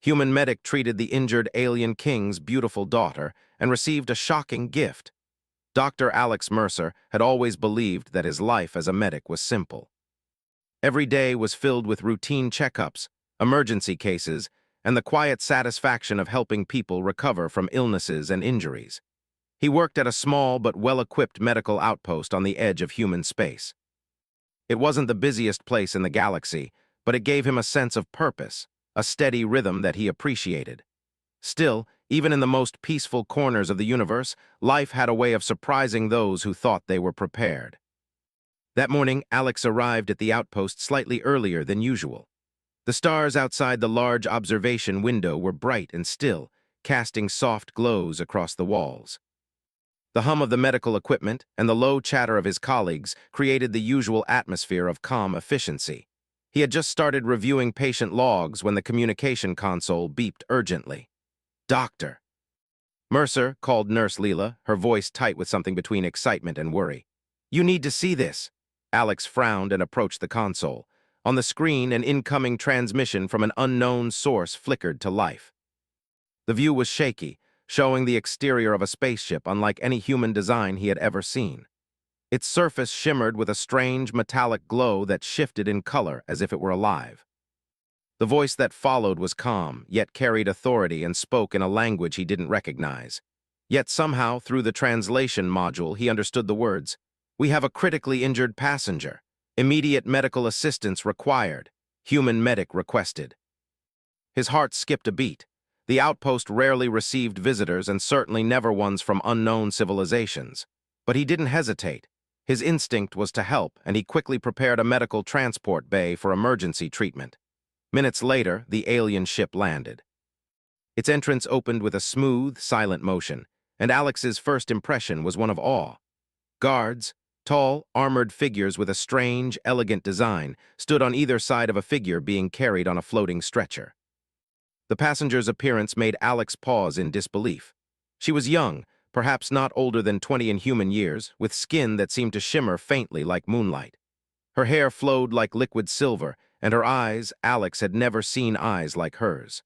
Human medic treated the injured alien king's beautiful daughter and received a shocking gift. Dr. Alex Mercer had always believed that his life as a medic was simple. Every day was filled with routine checkups, emergency cases, and the quiet satisfaction of helping people recover from illnesses and injuries. He worked at a small but well-equipped medical outpost on the edge of human space. It wasn't the busiest place in the galaxy, but it gave him a sense of purpose, a steady rhythm that he appreciated. Still, even in the most peaceful corners of the universe, life had a way of surprising those who thought they were prepared. That morning, Alex arrived at the outpost slightly earlier than usual. The stars outside the large observation window were bright and still, casting soft glows across the walls. The hum of the medical equipment and the low chatter of his colleagues created the usual atmosphere of calm efficiency. He had just started reviewing patient logs when the communication console beeped urgently. "Doctor." Mercer called Nurse Leela, her voice tight with something between excitement and worry. "You need to see this." Alex frowned and approached the console. On the screen, an incoming transmission from an unknown source flickered to life. The view was shaky, showing the exterior of a spaceship unlike any human design he had ever seen. Its surface shimmered with a strange metallic glow that shifted in color as if it were alive. The voice that followed was calm, yet carried authority and spoke in a language he didn't recognize. Yet somehow, through the translation module, he understood the words. "We have a critically injured passenger. Immediate medical assistance required. Human medic requested." His heart skipped a beat. The outpost rarely received visitors and certainly never ones from unknown civilizations. But he didn't hesitate. His instinct was to help, and he quickly prepared a medical transport bay for emergency treatment. Minutes later, the alien ship landed. Its entrance opened with a smooth, silent motion, and Alex's first impression was one of awe. Guards, tall, armored figures with a strange, elegant design, stood on either side of a figure being carried on a floating stretcher. The passenger's appearance made Alex pause in disbelief. She was young, perhaps not older than 20 in human years, with skin that seemed to shimmer faintly like moonlight. Her hair flowed like liquid silver, and her eyes, Alex had never seen eyes like hers.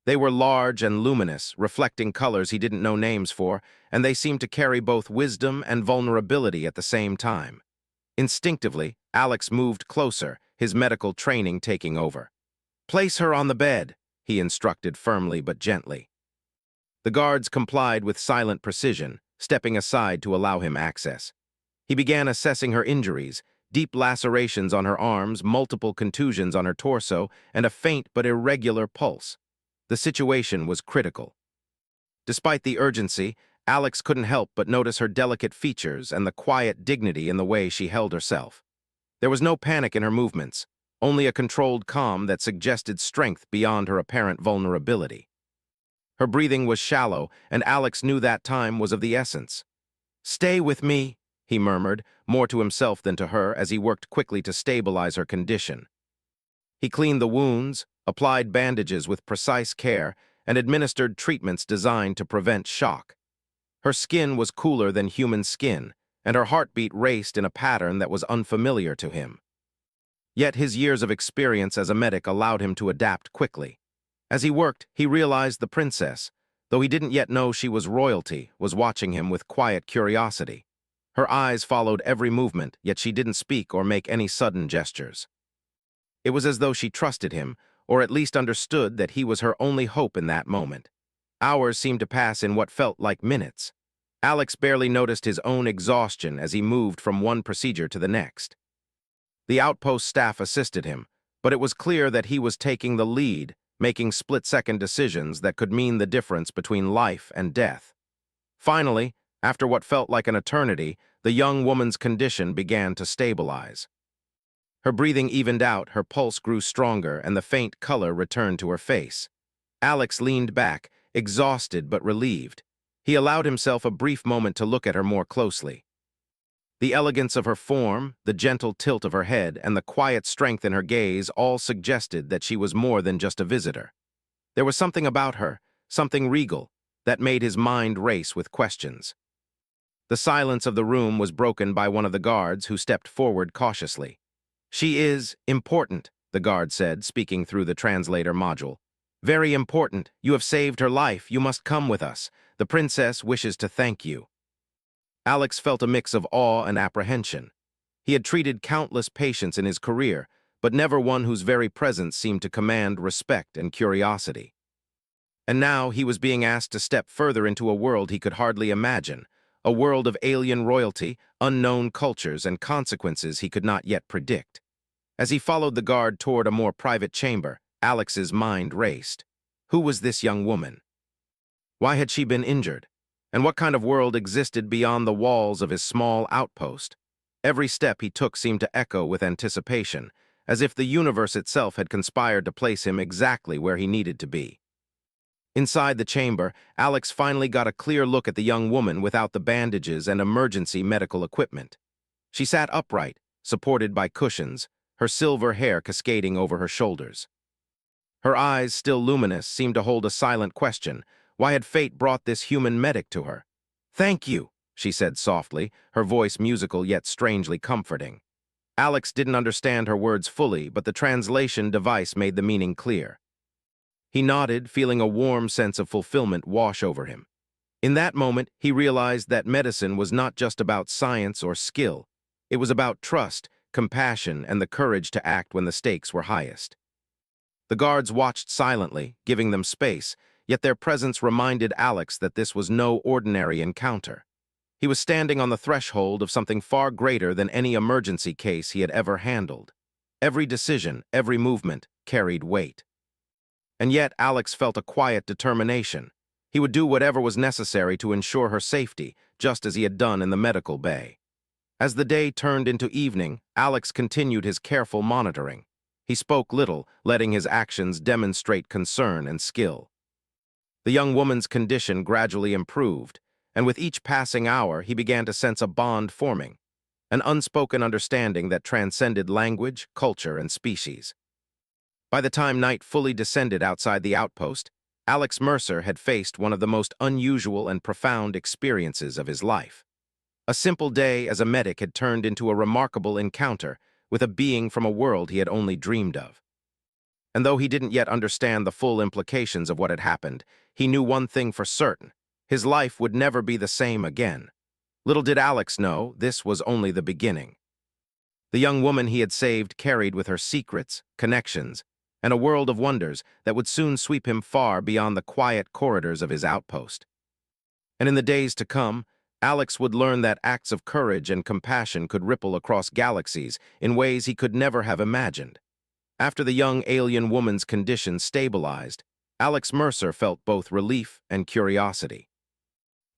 They were large and luminous, reflecting colors he didn't know names for, and they seemed to carry both wisdom and vulnerability at the same time. Instinctively, Alex moved closer, his medical training taking over. "Place her on the bed," he instructed firmly but gently. The guards complied with silent precision, stepping aside to allow him access. He began assessing her injuries, deep lacerations on her arms, multiple contusions on her torso, and a faint but irregular pulse. The situation was critical. Despite the urgency, Alex couldn't help but notice her delicate features and the quiet dignity in the way she held herself. There was no panic in her movements, only a controlled calm that suggested strength beyond her apparent vulnerability. Her breathing was shallow, and Alex knew that time was of the essence. "Stay with me," he murmured, more to himself than to her, as he worked quickly to stabilize her condition. He cleaned the wounds, applied bandages with precise care, and administered treatments designed to prevent shock. Her skin was cooler than human skin, and her heartbeat raced in a pattern that was unfamiliar to him. Yet his years of experience as a medic allowed him to adapt quickly. As he worked, he realized the princess, though he didn't yet know she was royalty, was watching him with quiet curiosity. Her eyes followed every movement, yet she didn't speak or make any sudden gestures. It was as though she trusted him, or at least understood that he was her only hope in that moment. Hours seemed to pass in what felt like minutes. Alex barely noticed his own exhaustion as he moved from one procedure to the next. The outpost staff assisted him, but it was clear that he was taking the lead, making split-second decisions that could mean the difference between life and death. Finally, after what felt like an eternity, the young woman's condition began to stabilize. Her breathing evened out, her pulse grew stronger, and the faint color returned to her face. Alex leaned back, exhausted but relieved. He allowed himself a brief moment to look at her more closely. The elegance of her form, the gentle tilt of her head, and the quiet strength in her gaze all suggested that she was more than just a visitor. There was something about her, something regal, that made his mind race with questions. The silence of the room was broken by one of the guards who stepped forward cautiously. "She is important," the guard said, speaking through the translator module. Very important. You have saved her life. You must come with us. The princess wishes to thank you. Alex felt a mix of awe and apprehension. He had treated countless patients in his career, but never one whose very presence seemed to command respect and curiosity. And now he was being asked to step further into a world he could hardly imagine, a world of alien royalty, unknown cultures, and consequences he could not yet predict. As he followed the guard toward a more private chamber, Alex's mind raced. Who was this young woman? Why had she been injured? And what kind of world existed beyond the walls of his small outpost? Every step he took seemed to echo with anticipation, as if the universe itself had conspired to place him exactly where he needed to be. Inside the chamber, Alex finally got a clear look at the young woman without the bandages and emergency medical equipment. She sat upright, supported by cushions, her silver hair cascading over her shoulders. Her eyes, still luminous, seemed to hold a silent question. Why had fate brought this human medic to her? "Thank you," she said softly, her voice musical yet strangely comforting. Alex didn't understand her words fully, but the translation device made the meaning clear. He nodded, feeling a warm sense of fulfillment wash over him. In that moment, he realized that medicine was not just about science or skill. It was about trust, compassion, and the courage to act when the stakes were highest. The guards watched silently, giving them space, yet their presence reminded Alex that this was no ordinary encounter. He was standing on the threshold of something far greater than any emergency case he had ever handled. Every decision, every movement, carried weight. And yet Alex felt a quiet determination. He would do whatever was necessary to ensure her safety, just as he had done in the medical bay. As the day turned into evening, Alex continued his careful monitoring. He spoke little, letting his actions demonstrate concern and skill. The young woman's condition gradually improved, and with each passing hour he began to sense a bond forming, an unspoken understanding that transcended language, culture, and species. By the time night fully descended outside the outpost, Alex Mercer had faced one of the most unusual and profound experiences of his life. A simple day as a medic had turned into a remarkable encounter with a being from a world he had only dreamed of. And though he didn't yet understand the full implications of what had happened, he knew one thing for certain: his life would never be the same again. Little did Alex know, this was only the beginning. The young woman he had saved carried with her secrets, connections, and a world of wonders that would soon sweep him far beyond the quiet corridors of his outpost. And in the days to come, Alex would learn that acts of courage and compassion could ripple across galaxies in ways he could never have imagined. After the young alien woman's condition stabilized, Alex Mercer felt both relief and curiosity.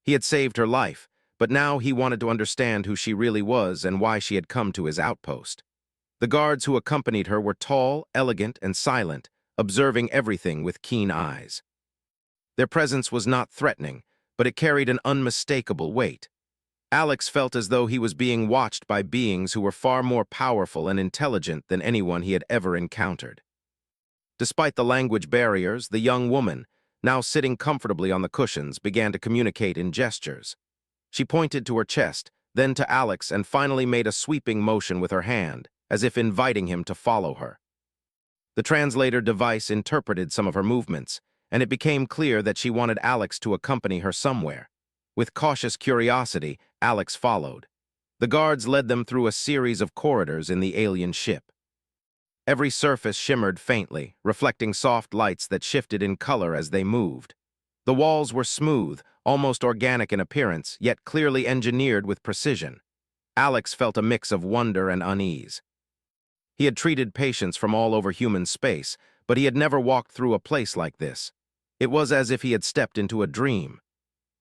He had saved her life, but now he wanted to understand who she really was and why she had come to his outpost. The guards who accompanied her were tall, elegant, and silent, observing everything with keen eyes. Their presence was not threatening, but it carried an unmistakable weight. Alex felt as though he was being watched by beings who were far more powerful and intelligent than anyone he had ever encountered. Despite the language barriers, the young woman, now sitting comfortably on the cushions, began to communicate in gestures. She pointed to her chest, then to Alex, and finally made a sweeping motion with her hand, as if inviting him to follow her. The translator device interpreted some of her movements, and it became clear that she wanted Alex to accompany her somewhere. With cautious curiosity, Alex followed. The guards led them through a series of corridors in the alien ship. Every surface shimmered faintly, reflecting soft lights that shifted in color as they moved. The walls were smooth, almost organic in appearance, yet clearly engineered with precision. Alex felt a mix of wonder and unease. He had treated patients from all over human space, but he had never walked through a place like this. It was as if he had stepped into a dream.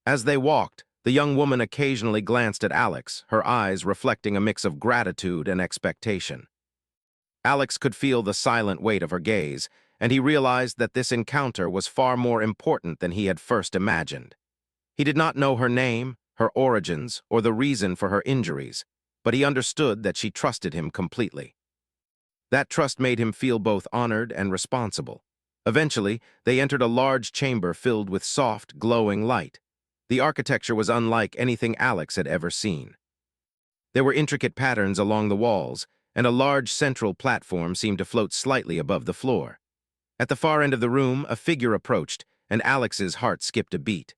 As they walked, the young woman occasionally glanced at Alex, her eyes reflecting a mix of gratitude and expectation. Alex could feel the silent weight of her gaze, and he realized that this encounter was far more important than he had first imagined. He did not know her name, her origins, or the reason for her injuries, but he understood that she trusted him completely. That trust made him feel both honored and responsible. Eventually, they entered a large chamber filled with soft, glowing light. The architecture was unlike anything Alex had ever seen. There were intricate patterns along the walls, and a large central platform seemed to float slightly above the floor. At the far end of the room, a figure approached, and Alex's heart skipped a beat.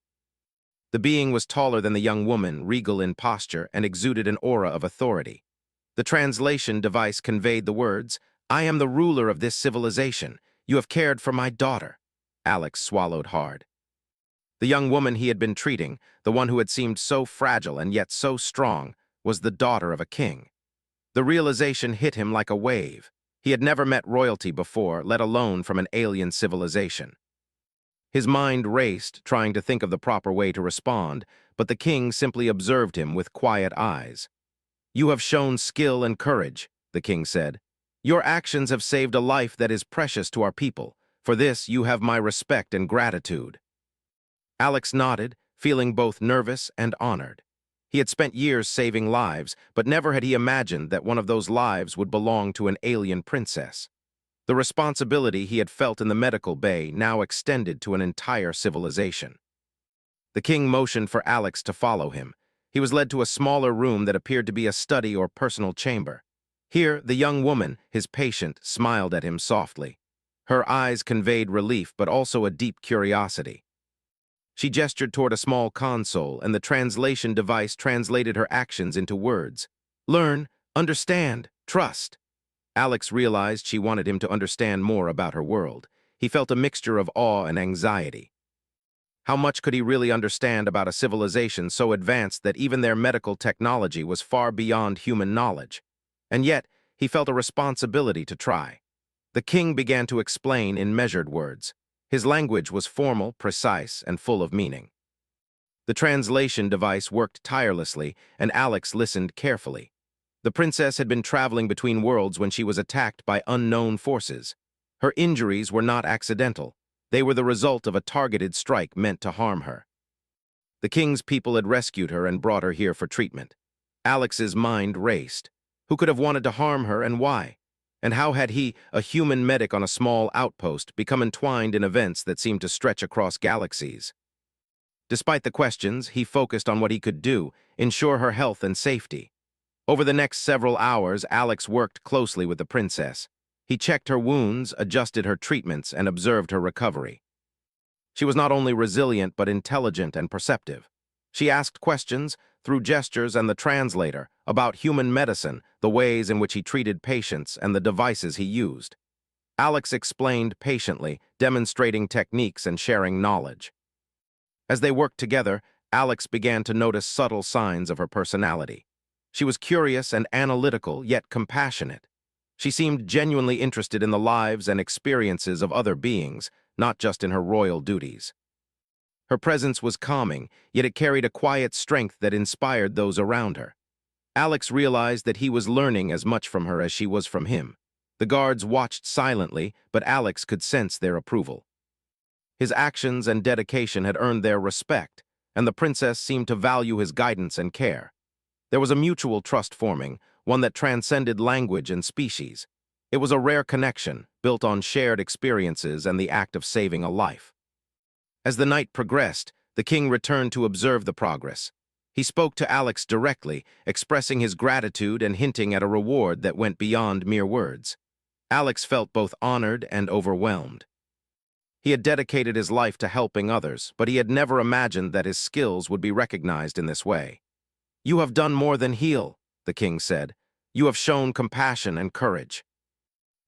The being was taller than the young woman, regal in posture, and exuded an aura of authority. The translation device conveyed the words, "I am the ruler of this civilization. You have cared for my daughter." Alex swallowed hard. The young woman he had been treating, the one who had seemed so fragile and yet so strong, was the daughter of a king. The realization hit him like a wave. He had never met royalty before, let alone from an alien civilization. His mind raced, trying to think of the proper way to respond, but the king simply observed him with quiet eyes. "You have shown skill and courage," the king said. "Your actions have saved a life that is precious to our people. For this, you have my respect and gratitude." Alex nodded, feeling both nervous and honored. He had spent years saving lives, but never had he imagined that one of those lives would belong to an alien princess. The responsibility he had felt in the medical bay now extended to an entire civilization. The king motioned for Alex to follow him. He was led to a smaller room that appeared to be a study or personal chamber. Here, the young woman, his patient, smiled at him softly. Her eyes conveyed relief, but also a deep curiosity. She gestured toward a small console, and the translation device translated her actions into words. "Learn, understand, trust." Alex realized she wanted him to understand more about her world. He felt a mixture of awe and anxiety. How much could he really understand about a civilization so advanced that even their medical technology was far beyond human knowledge? And yet, he felt a responsibility to try. The king began to explain in measured words. His language was formal, precise, and full of meaning. The translation device worked tirelessly, and Alex listened carefully. The princess had been traveling between worlds when she was attacked by unknown forces. Her injuries were not accidental. They were the result of a targeted strike meant to harm her. The king's people had rescued her and brought her here for treatment. Alex's mind raced. Who could have wanted to harm her, and why? And how had he, a human medic on a small outpost, become entwined in events that seemed to stretch across galaxies? Despite the questions, he focused on what he could do, ensure her health and safety. Over the next several hours, Alex worked closely with the princess. He checked her wounds, adjusted her treatments, and observed her recovery. She was not only resilient but intelligent and perceptive. She asked questions, through gestures and the translator, about human medicine, the ways in which he treated patients, and the devices he used. Alex explained patiently, demonstrating techniques and sharing knowledge. As they worked together, Alex began to notice subtle signs of her personality. She was curious and analytical, yet compassionate. She seemed genuinely interested in the lives and experiences of other beings, not just in her royal duties. Her presence was calming, yet it carried a quiet strength that inspired those around her. Alex realized that he was learning as much from her as she was from him. The guards watched silently, but Alex could sense their approval. His actions and dedication had earned their respect, and the princess seemed to value his guidance and care. There was a mutual trust forming, one that transcended language and species. It was a rare connection, built on shared experiences and the act of saving a life. As the night progressed, the king returned to observe the progress. He spoke to Alex directly, expressing his gratitude and hinting at a reward that went beyond mere words. Alex felt both honored and overwhelmed. He had dedicated his life to helping others, but he had never imagined that his skills would be recognized in this way. "You have done more than heal," the king said. "You have shown compassion and courage.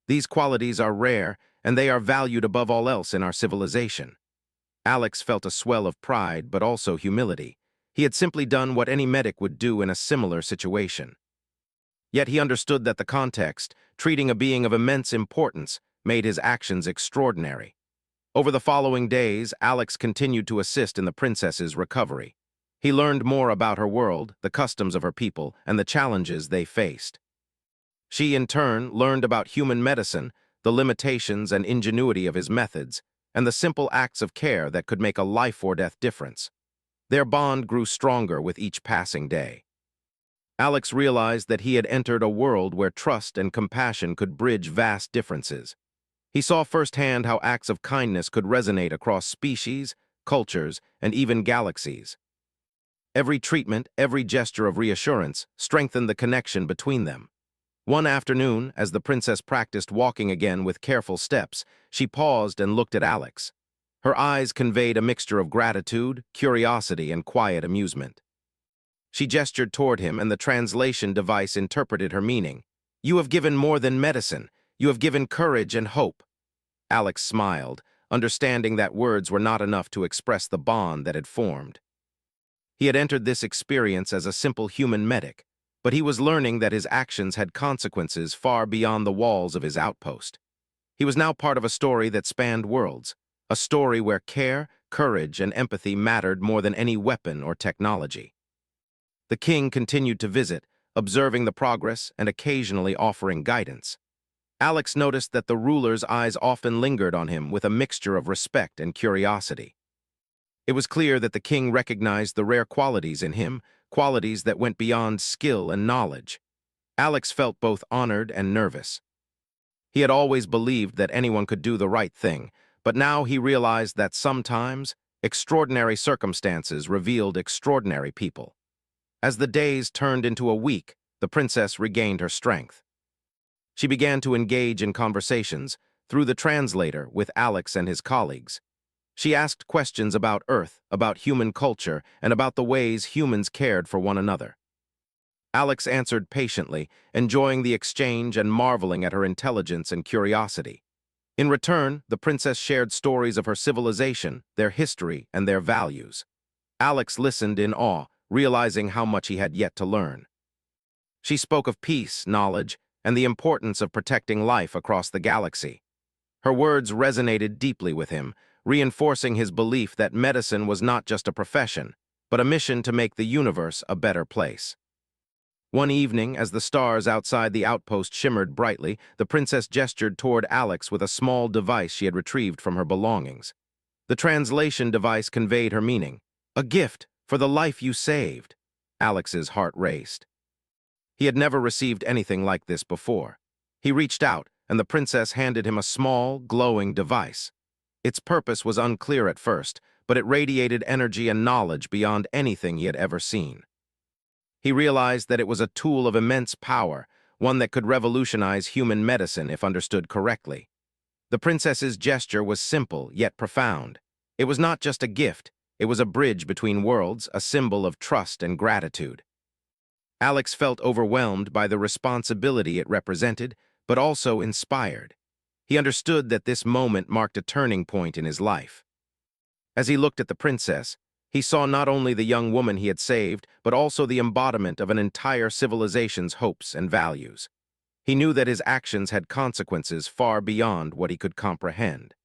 These qualities are rare, and they are valued above all else in our civilization." Alex felt a swell of pride, but also humility. He had simply done what any medic would do in a similar situation. Yet he understood that the context, treating a being of immense importance, made his actions extraordinary. Over the following days, Alex continued to assist in the princess's recovery. He learned more about her world, the customs of her people, and the challenges they faced. She, in turn, learned about human medicine, the limitations and ingenuity of his methods, and the simple acts of care that could make a life-or-death difference. Their bond grew stronger with each passing day. Alex realized that he had entered a world where trust and compassion could bridge vast differences. He saw firsthand how acts of kindness could resonate across species, cultures, and even galaxies. Every treatment, every gesture of reassurance strengthened the connection between them. One afternoon, as the princess practiced walking again with careful steps, she paused and looked at Alex. Her eyes conveyed a mixture of gratitude, curiosity, and quiet amusement. She gestured toward him, and the translation device interpreted her meaning. "You have given more than medicine. You have given courage and hope." Alex smiled, understanding that words were not enough to express the bond that had formed. He had entered this experience as a simple human medic, but he was learning that his actions had consequences far beyond the walls of his outpost. He was now part of a story that spanned worlds, a story where care, courage, and empathy mattered more than any weapon or technology. The king continued to visit, observing the progress and occasionally offering guidance. Alex noticed that the ruler's eyes often lingered on him with a mixture of respect and curiosity. It was clear that the king recognized the rare qualities in him, qualities that went beyond skill and knowledge. Alex felt both honored and nervous. He had always believed that anyone could do the right thing, but now he realized that sometimes extraordinary circumstances revealed extraordinary people. As the days turned into a week, the princess regained her strength. She began to engage in conversations, through the translator, with Alex and his colleagues. She asked questions about Earth, about human culture, and about the ways humans cared for one another. Alex answered patiently, enjoying the exchange and marveling at her intelligence and curiosity. In return, the princess shared stories of her civilization, their history, and their values. Alex listened in awe, realizing how much he had yet to learn. She spoke of peace, knowledge, and the importance of protecting life across the galaxy. Her words resonated deeply with him, reinforcing his belief that medicine was not just a profession, but a mission to make the universe a better place. One evening, as the stars outside the outpost shimmered brightly, the princess gestured toward Alex with a small device she had retrieved from her belongings. The translation device conveyed her meaning. "A gift for the life you saved." Alex's heart raced. He had never received anything like this before. He reached out, and the princess handed him a small, glowing device. Its purpose was unclear at first, but it radiated energy and knowledge beyond anything he had ever seen. He realized that it was a tool of immense power, one that could revolutionize human medicine if understood correctly. The princess's gesture was simple yet profound. It was not just a gift, it was a bridge between worlds, a symbol of trust and gratitude. Alex felt overwhelmed by the responsibility it represented, but also inspired. He understood that this moment marked a turning point in his life. As he looked at the princess, he saw not only the young woman he had saved, but also the embodiment of an entire civilization's hopes and values. He knew that his actions had consequences far beyond what he could comprehend.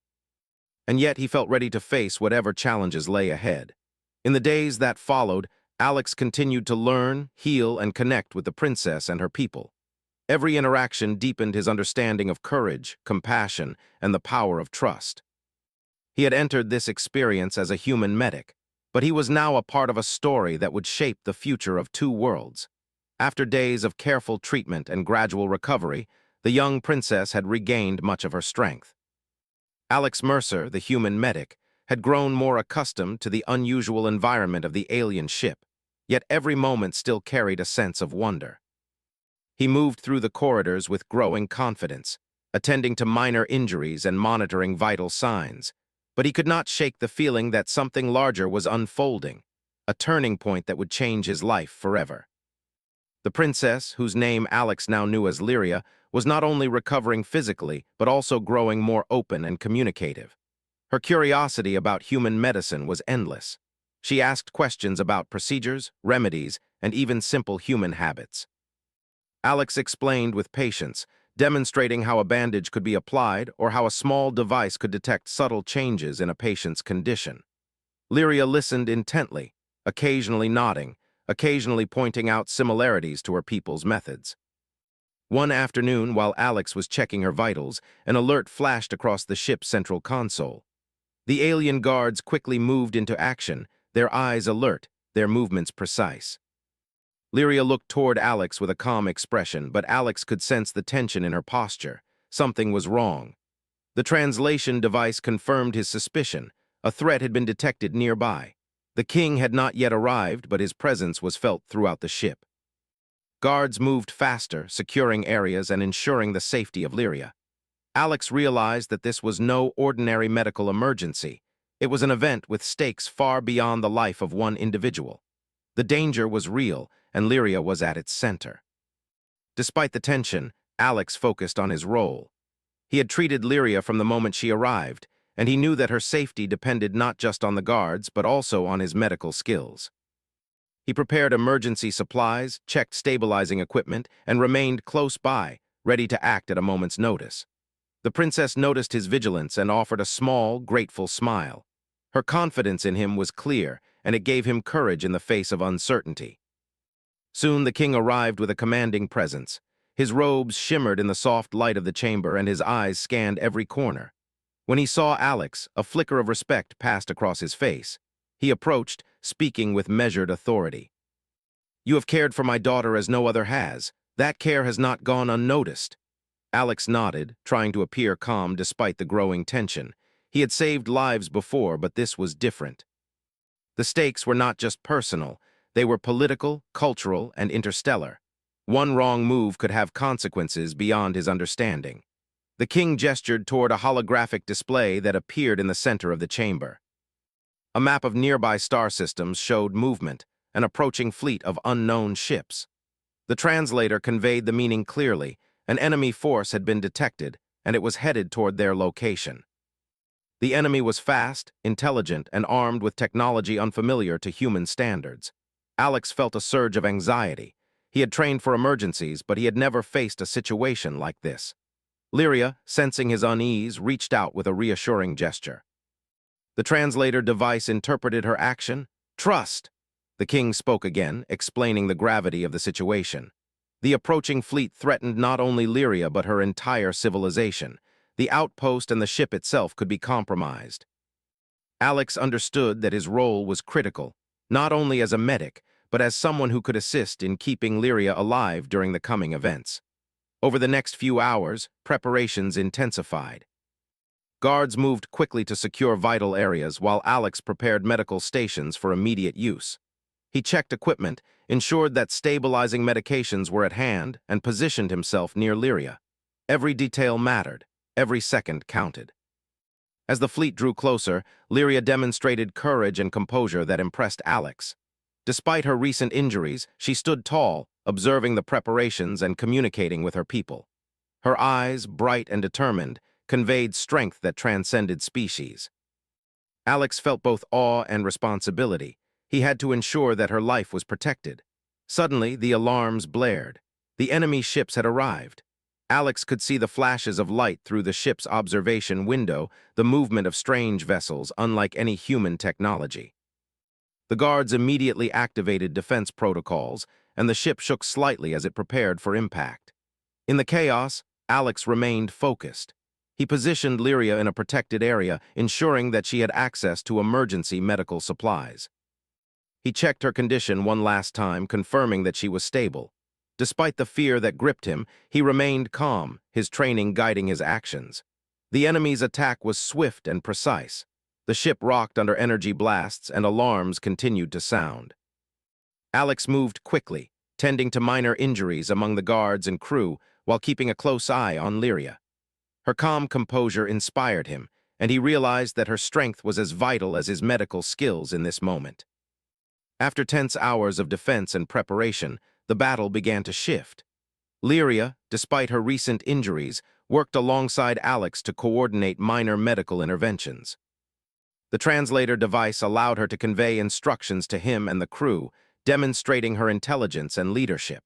And yet he felt ready to face whatever challenges lay ahead. In the days that followed, Alex continued to learn, heal, and connect with the princess and her people. Every interaction deepened his understanding of courage, compassion, and the power of trust. He had entered this experience as a human medic, but he was now a part of a story that would shape the future of two worlds. After days of careful treatment and gradual recovery, the young princess had regained much of her strength. Alex Mercer, the human medic, had grown more accustomed to the unusual environment of the alien ship, yet every moment still carried a sense of wonder. He moved through the corridors with growing confidence, attending to minor injuries and monitoring vital signs, but he could not shake the feeling that something larger was unfolding, a turning point that would change his life forever. The princess, whose name Alex now knew as Lyria, was not only recovering physically, but also growing more open and communicative. Her curiosity about human medicine was endless. She asked questions about procedures, remedies, and even simple human habits. Alex explained with patience, demonstrating how a bandage could be applied or how a small device could detect subtle changes in a patient's condition. Lyria listened intently, occasionally nodding, occasionally pointing out similarities to her people's methods. One afternoon, while Alex was checking her vitals, an alert flashed across the ship's central console. The alien guards quickly moved into action, their eyes alert, their movements precise. Lyria looked toward Alex with a calm expression, but Alex could sense the tension in her posture. Something was wrong. The translation device confirmed his suspicion. A threat had been detected nearby. The king had not yet arrived, but his presence was felt throughout the ship. Guards moved faster, securing areas and ensuring the safety of Lyria. Alex realized that this was no ordinary medical emergency. It was an event with stakes far beyond the life of one individual. The danger was real, and Lyria was at its center. Despite the tension, Alex focused on his role. He had treated Lyria from the moment she arrived, and he knew that her safety depended not just on the guards, but also on his medical skills. He prepared emergency supplies, checked stabilizing equipment, and remained close by, ready to act at a moment's notice. The princess noticed his vigilance and offered a small, grateful smile. Her confidence in him was clear, and it gave him courage in the face of uncertainty. Soon the king arrived with a commanding presence. His robes shimmered in the soft light of the chamber, and his eyes scanned every corner. When he saw Alex, a flicker of respect passed across his face. He approached, speaking with measured authority. "You have cared for my daughter as no other has. That care has not gone unnoticed." Alex nodded, trying to appear calm despite the growing tension. He had saved lives before, but this was different. The stakes were not just personal. They were political, cultural, and interstellar. One wrong move could have consequences beyond his understanding. The king gestured toward a holographic display that appeared in the center of the chamber. A map of nearby star systems showed movement, an approaching fleet of unknown ships. The translator conveyed the meaning clearly. An enemy force had been detected, and it was headed toward their location. The enemy was fast, intelligent, and armed with technology unfamiliar to human standards. Alex felt a surge of anxiety. He had trained for emergencies, but he had never faced a situation like this. Lyria, sensing his unease, reached out with a reassuring gesture. The translator device interpreted her action. "Trust!" The king spoke again, explaining the gravity of the situation. The approaching fleet threatened not only Lyria but her entire civilization. The outpost and the ship itself could be compromised. Alex understood that his role was critical, not only as a medic, but as someone who could assist in keeping Lyria alive during the coming events. Over the next few hours, preparations intensified. Guards moved quickly to secure vital areas while Alex prepared medical stations for immediate use. He checked equipment, ensured that stabilizing medications were at hand, and positioned himself near Lyria. Every detail mattered. Every second counted. As the fleet drew closer, Lyria demonstrated courage and composure that impressed Alex. Despite her recent injuries, she stood tall, observing the preparations and communicating with her people. Her eyes, bright and determined, conveyed strength that transcended species. Alex felt both awe and responsibility. He had to ensure that her life was protected. Suddenly, the alarms blared. The enemy ships had arrived. Alex could see the flashes of light through the ship's observation window, the movement of strange vessels, unlike any human technology. The guards immediately activated defense protocols, and the ship shook slightly as it prepared for impact. In the chaos, Alex remained focused. He positioned Lyria in a protected area, ensuring that she had access to emergency medical supplies. He checked her condition one last time, confirming that she was stable. Despite the fear that gripped him, he remained calm, his training guiding his actions. The enemy's attack was swift and precise. The ship rocked under energy blasts, and alarms continued to sound. Alex moved quickly, tending to minor injuries among the guards and crew while keeping a close eye on Lyria. Her calm composure inspired him, and he realized that her strength was as vital as his medical skills in this moment. After tense hours of defense and preparation, the battle began to shift. Lyria, despite her recent injuries, worked alongside Alex to coordinate minor medical interventions. The translator device allowed her to convey instructions to him and the crew, demonstrating her intelligence and leadership.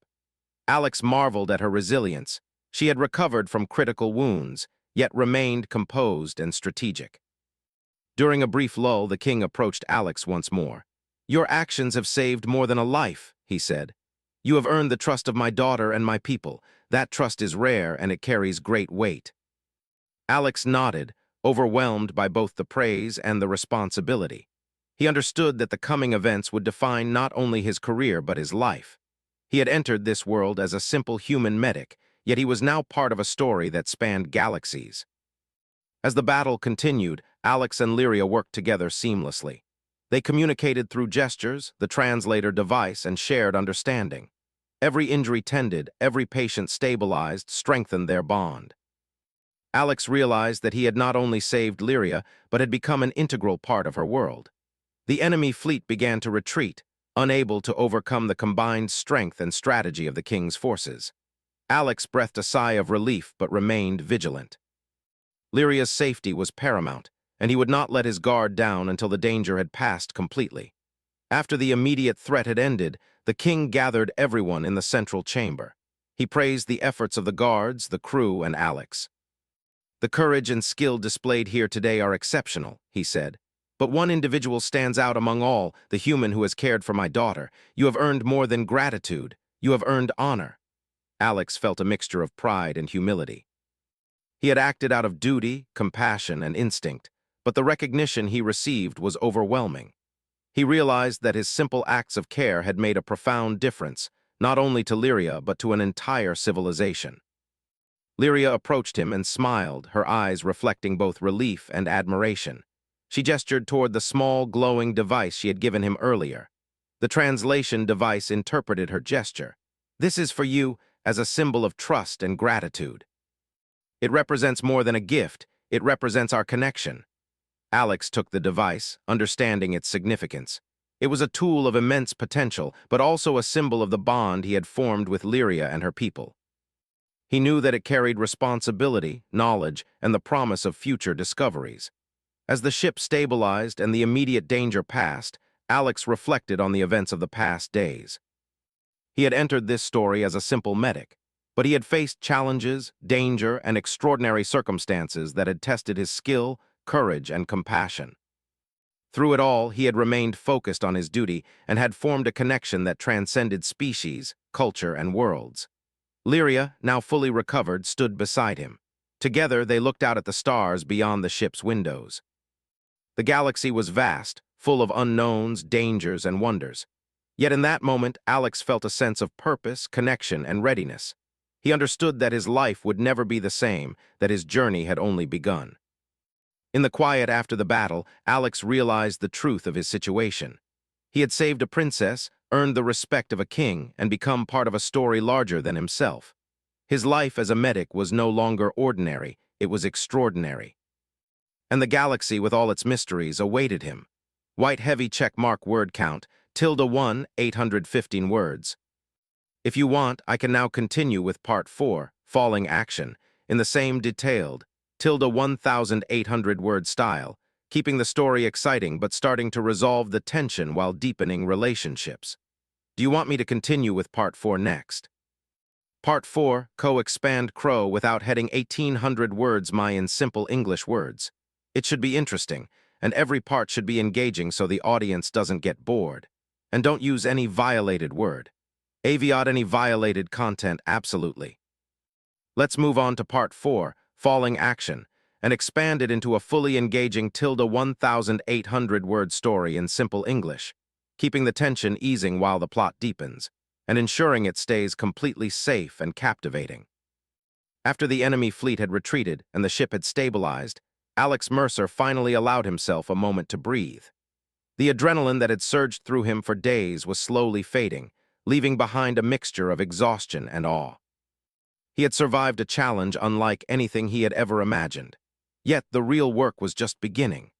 Alex marveled at her resilience. She had recovered from critical wounds, yet remained composed and strategic. During a brief lull, the king approached Alex once more. "Your actions have saved more than a life," he said. "You have earned the trust of my daughter and my people. That trust is rare, and it carries great weight." Alex nodded, overwhelmed by both the praise and the responsibility. He understood that the coming events would define not only his career but his life. He had entered this world as a simple human medic, yet he was now part of a story that spanned galaxies. As the battle continued, Alex and Lyria worked together seamlessly. They communicated through gestures, the translator device, and shared understanding. Every injury tended, every patient stabilized, strengthened their bond. Alex realized that he had not only saved Lyria, but had become an integral part of her world. The enemy fleet began to retreat, unable to overcome the combined strength and strategy of the king's forces. Alex breathed a sigh of relief but remained vigilant. Lyria's safety was paramount, and he would not let his guard down until the danger had passed completely. After the immediate threat had ended, the king gathered everyone in the central chamber. He praised the efforts of the guards, the crew, and Alex. "The courage and skill displayed here today are exceptional," he said. "But one individual stands out among all, the human who has cared for my daughter. You have earned more than gratitude. You have earned honor." Alex felt a mixture of pride and humility. He had acted out of duty, compassion, and instinct, but the recognition he received was overwhelming. He realized that his simple acts of care had made a profound difference, not only to Lyria, but to an entire civilization. Lyria approached him and smiled, her eyes reflecting both relief and admiration. She gestured toward the small, glowing device she had given him earlier. The translation device interpreted her gesture. "This is for you as a symbol of trust and gratitude. It represents more than a gift, it represents our connection." Alex took the device, understanding its significance. It was a tool of immense potential, but also a symbol of the bond he had formed with Lyria and her people. He knew that it carried responsibility, knowledge, and the promise of future discoveries. As the ship stabilized and the immediate danger passed, Alex reflected on the events of the past days. He had entered this story as a simple medic, but he had faced challenges, danger, and extraordinary circumstances that had tested his skill, courage, and compassion. Through it all, he had remained focused on his duty and had formed a connection that transcended species, culture, and worlds. Lyria, now fully recovered, stood beside him. Together, they looked out at the stars beyond the ship's windows. The galaxy was vast, full of unknowns, dangers, and wonders. Yet in that moment, Alex felt a sense of purpose, connection, and readiness. He understood that his life would never be the same, that his journey had only begun. In the quiet after the battle, Alex realized the truth of his situation. He had saved a princess, earned the respect of a king, and become part of a story larger than himself. His life as a medic was no longer ordinary, it was extraordinary. And the galaxy, with all its mysteries, awaited him. White heavy checkmark word count, ~1, 815 words. If you want, I can now continue with Part 4, Falling Action, in the same detailed, ~1,800-word style, keeping the story exciting but starting to resolve the tension while deepening relationships. Do you want me to continue with Part 4 next? Part 4, Co-Expand Crow without heading 1,800 words in simple English words. It should be interesting, and every part should be engaging so the audience doesn't get bored. And don't use any violated word. Aviate any violated content, absolutely. Let's move on to Part 4, Falling Action, and expand it into a fully engaging ~1,800-word story in simple English, keeping the tension easing while the plot deepens, and ensuring it stays completely safe and captivating. After the enemy fleet had retreated and the ship had stabilized, Alex Mercer finally allowed himself a moment to breathe. The adrenaline that had surged through him for days was slowly fading, leaving behind a mixture of exhaustion and awe. He had survived a challenge unlike anything he had ever imagined. Yet the real work was just beginning.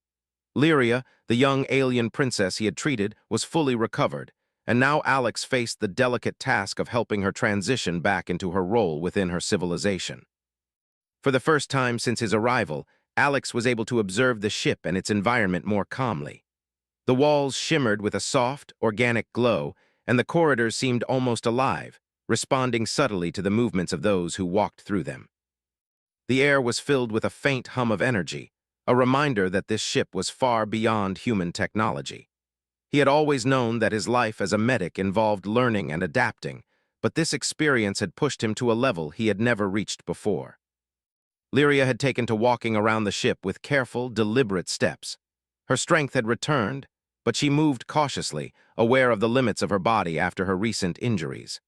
Lyria, the young alien princess he had treated, was fully recovered, and now Alex faced the delicate task of helping her transition back into her role within her civilization. For the first time since his arrival, Alex was able to observe the ship and its environment more calmly. The walls shimmered with a soft, organic glow, and the corridors seemed almost alive, responding subtly to the movements of those who walked through them. The air was filled with a faint hum of energy, a reminder that this ship was far beyond human technology. He had always known that his life as a medic involved learning and adapting, but this experience had pushed him to a level he had never reached before. Lyria had taken to walking around the ship with careful, deliberate steps. Her strength had returned, but she moved cautiously, aware of the limits of her body after her recent injuries.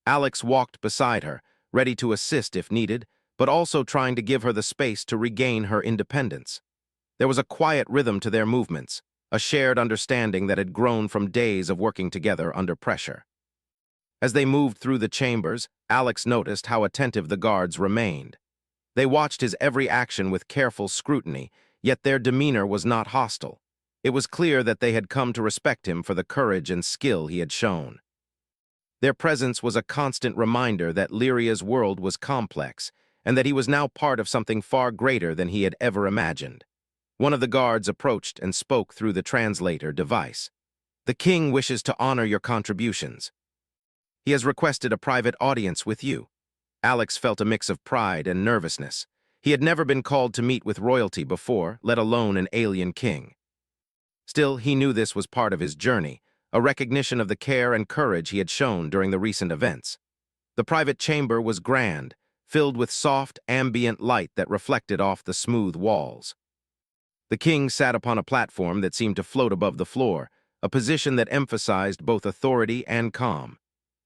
Alex walked beside her, ready to assist if needed, but also trying to give her the space to regain her independence. There was a quiet rhythm to their movements, a shared understanding that had grown from days of working together under pressure. As they moved through the chambers, Alex noticed how attentive the guards remained. They watched his every action with careful scrutiny, yet their demeanor was not hostile. It was clear that they had come to respect him for the courage and skill he had shown. Their presence was a constant reminder that Lyria's world was complex, and that he was now part of something far greater than he had ever imagined. One of the guards approached and spoke through the translator device. "The king wishes to honor your contributions. He has requested a private audience with you." Alex felt a mix of pride and nervousness. He had never been called to meet with royalty before, let alone an alien king. Still, he knew this was part of his journey, a recognition of the care and courage he had shown during the recent events. The private chamber was grand, filled with soft, ambient light that reflected off the smooth walls. The king sat upon a platform that seemed to float above the floor, a position that emphasized both authority and calm.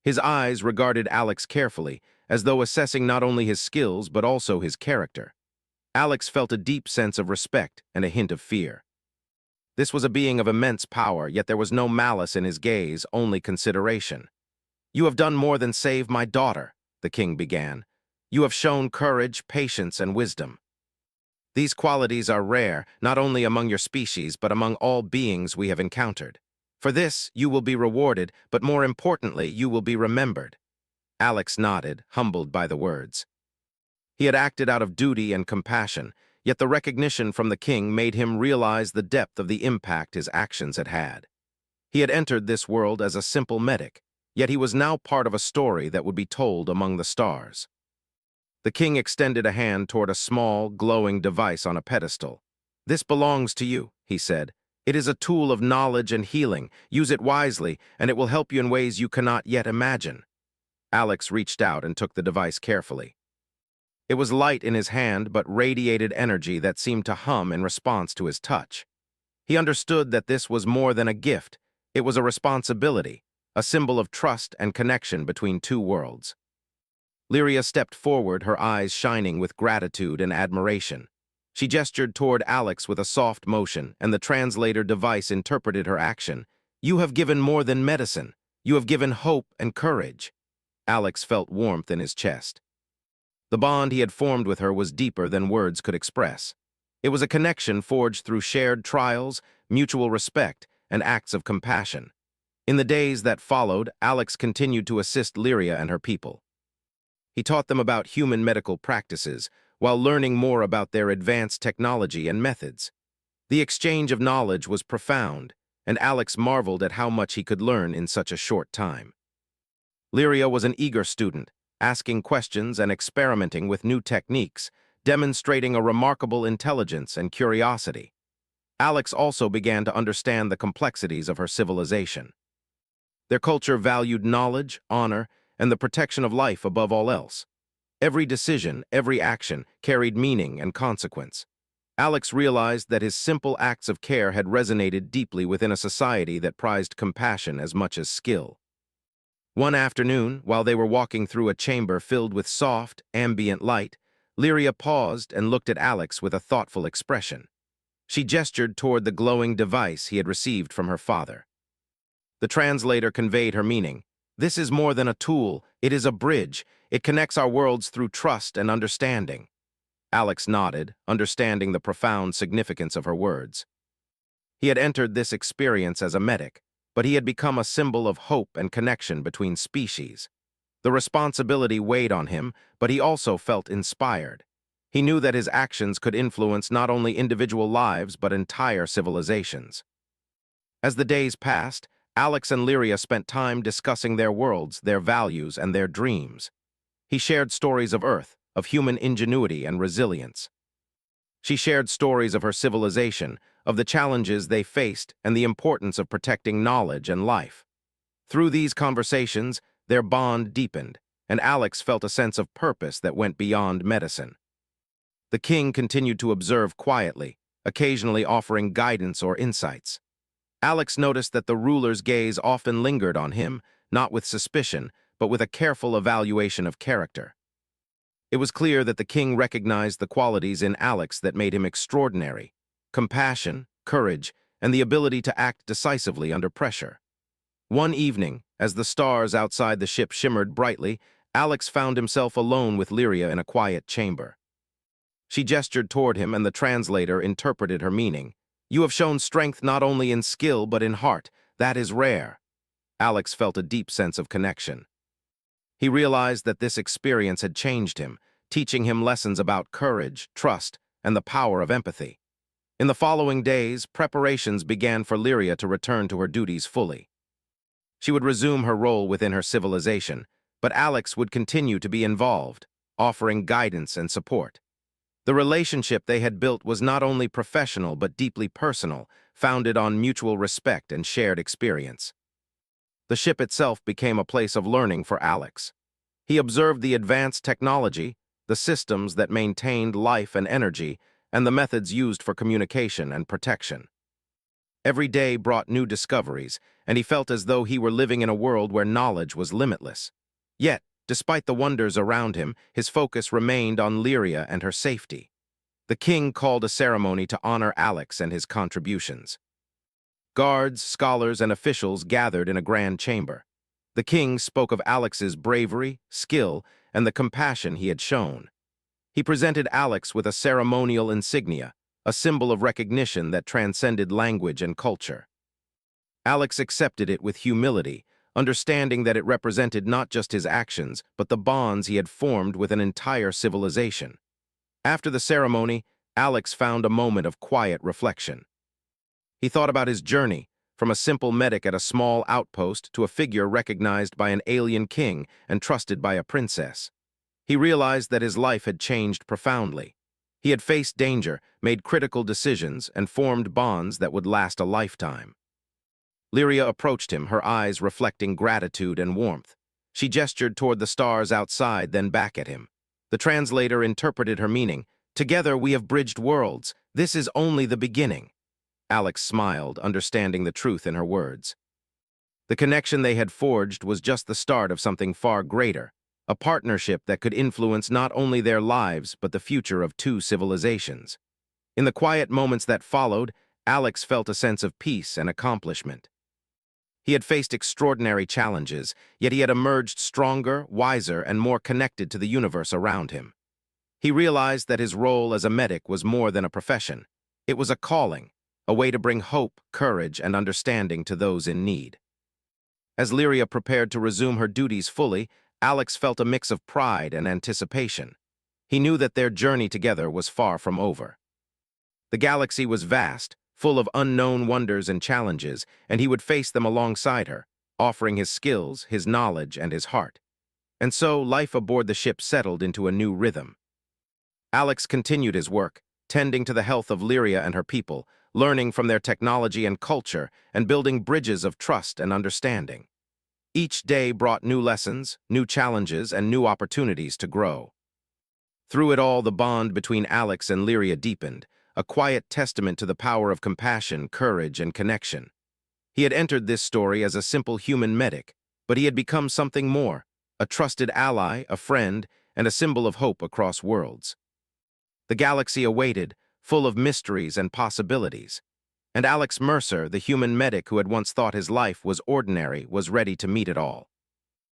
His eyes regarded Alex carefully, as though assessing not only his skills but also his character. Alex felt a deep sense of respect and a hint of fear. This was a being of immense power, yet there was no malice in his gaze, only consideration. "You have done more than save my daughter," the king began. "You have shown courage, patience, and wisdom. These qualities are rare, not only among your species, but among all beings we have encountered. For this, you will be rewarded, but more importantly, you will be remembered." Alex nodded, humbled by the words. He had acted out of duty and compassion, yet the recognition from the king made him realize the depth of the impact his actions had had. He had entered this world as a simple medic, yet he was now part of a story that would be told among the stars. The king extended a hand toward a small, glowing device on a pedestal. "This belongs to you," he said. "It is a tool of knowledge and healing. Use it wisely, and it will help you in ways you cannot yet imagine." Alex reached out and took the device carefully. It was light in his hand, but radiated energy that seemed to hum in response to his touch. He understood that this was more than a gift. It was a responsibility, a symbol of trust and connection between two worlds. Lyria stepped forward, her eyes shining with gratitude and admiration. She gestured toward Alex with a soft motion, and the translator device interpreted her action. "You have given more than medicine. You have given hope and courage." Alex felt warmth in his chest. The bond he had formed with her was deeper than words could express. It was a connection forged through shared trials, mutual respect, and acts of compassion. In the days that followed, Alex continued to assist Lyria and her people. He taught them about human medical practices, while learning more about their advanced technology and methods. The exchange of knowledge was profound, and Alex marveled at how much he could learn in such a short time. Lyria was an eager student, asking questions and experimenting with new techniques, demonstrating a remarkable intelligence and curiosity. Alex also began to understand the complexities of her civilization. Their culture valued knowledge, honor, and the protection of life above all else. Every decision, every action, carried meaning and consequence. Alex realized that his simple acts of care had resonated deeply within a society that prized compassion as much as skill. One afternoon, while they were walking through a chamber filled with soft, ambient light, Lyria paused and looked at Alex with a thoughtful expression. She gestured toward the glowing device he had received from her father. The translator conveyed her meaning. "This is more than a tool, it is a bridge. It connects our worlds through trust and understanding." Alex nodded, understanding the profound significance of her words. He had entered this experience as a medic, but he had become a symbol of hope and connection between species. The responsibility weighed on him, but he also felt inspired. He knew that his actions could influence not only individual lives but entire civilizations. As the days passed, Alex and Lyria spent time discussing their worlds, their values, and their dreams. He shared stories of Earth, of human ingenuity and resilience. She shared stories of her civilization, of the challenges they faced, and the importance of protecting knowledge and life. Through these conversations, their bond deepened, and Alex felt a sense of purpose that went beyond medicine. The king continued to observe quietly, occasionally offering guidance or insights. Alex noticed that the ruler's gaze often lingered on him, not with suspicion, but with a careful evaluation of character. It was clear that the king recognized the qualities in Alex that made him extraordinary: compassion, courage, and the ability to act decisively under pressure. One evening, As the stars outside the ship shimmered brightly, Alex found himself alone with Lyria in a quiet chamber. She gestured toward him, and the translator interpreted her meaning. "You have shown strength not only in skill but in heart. That is rare." Alex felt a deep sense of connection. He realized that this experience had changed him, teaching him lessons about courage, trust, and the power of empathy. In the following days, preparations began for Lyria to return to her duties fully. She would resume her role within her civilization, but Alex would continue to be involved, offering guidance and support. The relationship they had built was not only professional but deeply personal, founded on mutual respect and shared experience. The ship itself became a place of learning for Alex. He observed the advanced technology, the systems that maintained life and energy, and the methods used for communication and protection. Every day brought new discoveries, and he felt as though he were living in a world where knowledge was limitless. Yet, despite the wonders around him, his focus remained on Lyria and her safety. The king called a ceremony to honor Alex and his contributions. Guards, scholars, and officials gathered in a grand chamber. The king spoke of Alex's bravery, skill, and the compassion he had shown. He presented Alex with a ceremonial insignia, a symbol of recognition that transcended language and culture. Alex accepted it with humility, understanding that it represented not just his actions, but the bonds he had formed with an entire civilization. After the ceremony, Alex found a moment of quiet reflection. He thought about his journey, from a simple medic at a small outpost to a figure recognized by an alien king and trusted by a princess. He realized that his life had changed profoundly. He had faced danger, made critical decisions, and formed bonds that would last a lifetime. Lyria approached him, her eyes reflecting gratitude and warmth. She gestured toward the stars outside, then back at him. The translator interpreted her meaning. "Together we have bridged worlds. This is only the beginning." Alex smiled, understanding the truth in her words. The connection they had forged was just the start of something far greater, a partnership that could influence not only their lives but the future of two civilizations. In the quiet moments that followed, Alex felt a sense of peace and accomplishment. He had faced extraordinary challenges, yet he had emerged stronger, wiser, and more connected to the universe around him. He realized that his role as a medic was more than a profession. It was a calling, a way to bring hope, courage, and understanding to those in need. As Lyria prepared to resume her duties fully, Alex felt a mix of pride and anticipation. He knew that their journey together was far from over. The galaxy was vast, full of unknown wonders and challenges, and he would face them alongside her, offering his skills, his knowledge, and his heart. And so, life aboard the ship settled into a new rhythm. Alex continued his work, tending to the health of Lyria and her people, learning from their technology and culture, and building bridges of trust and understanding. Each day brought new lessons, new challenges, and new opportunities to grow. Through it all, the bond between Alex and Lyria deepened, a quiet testament to the power of compassion, courage, and connection. He had entered this story as a simple human medic, but he had become something more, a trusted ally, a friend, and a symbol of hope across worlds. The galaxy awaited, full of mysteries and possibilities. And Alex Mercer, the human medic who had once thought his life was ordinary, was ready to meet it all.